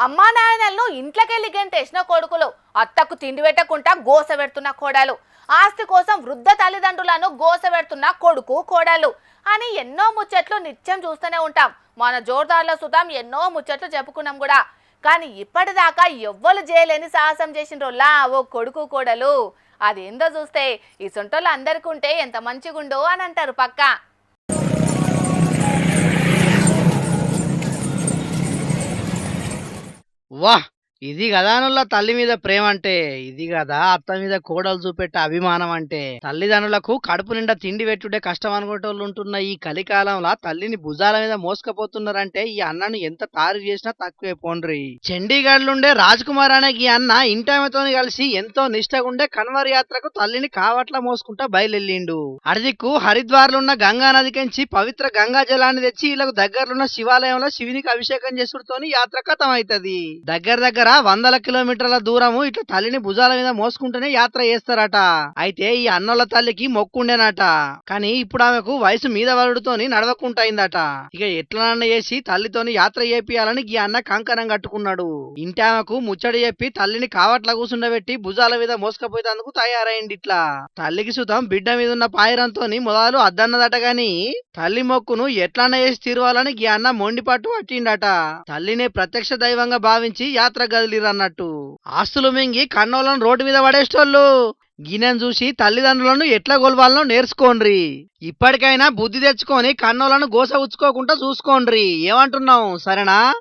అమ్మా నాయనలను ఇంట్లోకెళ్ళి గెంటేసిన కొడుకులు, అత్తకు తిండి పెట్టకుండా గోస పెడుతున్న కోడలు, ఆస్తి కోసం వృద్ధ తల్లిదండ్రులను గోస పెడుతున్న కొడుకు కోడలు అని ఎన్నో ముచ్చట్లు నిత్యం చూస్తూనే ఉంటాం. మన జోర్దార్లో సుతాం ఎన్నో ముచ్చట్లు చెప్పుకున్నాం కూడా. కానీ ఇప్పటిదాకా ఎవ్వరు చేయలేని సాహసం చేసిండ్రోలా ఓ కొడుకు కోడలు. అదేందో చూస్తే ఈ సొంటోళ్ళు అందరికీ ఉంటే ఎంత మంచిగుండో అని అంటారు పక్క. వాహ్! ఇది గదానుల తల్లి మీద ప్రేమ అంటే, ఇది గదా అత్త మీద కోడలు చూపెట్టే అభిమానం అంటే. తల్లిదండ్రులకు కడుపు నిండా తిండి పెట్టుడే కష్టం అనుకునేటోళ్ళు ఉంటున్న ఈ కలికాలంలో తల్లిని భుజాల మీద మోసుకపోతున్నారంటే ఈ అన్నను ఎంత తారీఫ్ చేసినా తక్కువే పోండ్రి. చండీగఢ్లుండే రాజ్ కుమార్ అనే ఈ అన్న ఇంటామెతోని కలిసి ఎంతో నిష్టగుండే కన్వర్ యాత్రకు తల్లిని కావట్ల మోసుకుంటా బయలుదేరిండు. అడిదిక్కు హరిద్వార్లున్న గంగా నదికించి పవిత్ర గంగా జలాన్ని తెచ్చి వీళ్ళకు దగ్గరలున్న శివాలయంలో శివునికి అభిషేకం చేసుడుతోని యాత్ర కథం అవుతుంది. దగ్గర వందల కిలోమీటర్ల దూరము ఇట్లా తల్లిని భుజాల మీద మోసుకుంటూనే యాత్ర చేస్తారట. అయితే ఈ అన్నోళ్ళ తల్లికి మొక్కుండేనట. కానీ ఇప్పుడు ఆమెకు వయసు మీద వరుడుతోని నడవకుంటైందట. ఇక ఎట్లనన్నా చేసి తల్లితోని యాత్ర చేపియాలని ఈ అన్న కంకణం కట్టుకున్నాడు. ఇంటి ఆమెకు ముచ్చడి చెప్పి తల్లిని కావట్ల కూసుండబెట్టి భుజాల మీద మోసుకపోయేందుకు తయారైంది. ఇట్లా తల్లికి సుతం బిడ్డ మీద ఉన్న పాయిరంతోని మొదలు అద్దన్నదట గాని తల్లి మొక్కును ఎట్లన్నా చేసి తీరువాలని ఈ అన్న మొండిపట్టు పట్టిండట. తల్లిని ప్రత్యక్ష దైవంగా భావించి యాత్ర గదిలిరన్నట్టు. ఆస్తులు మింగి కన్నోళ్ళను రోడ్డు మీద పడేస్తోళ్ళు గిన్నెను చూసి తల్లిదండ్రులను ఎట్లా గొలవాలనో నేర్చుకోండ్రి. ఇప్పటికైనా బుద్ధి తెచ్చుకొని కన్నోళ్ళను గోస ఉచ్చుకోకుండా చూసుకోండ్రి. ఏమంటున్నావు, సరేనా?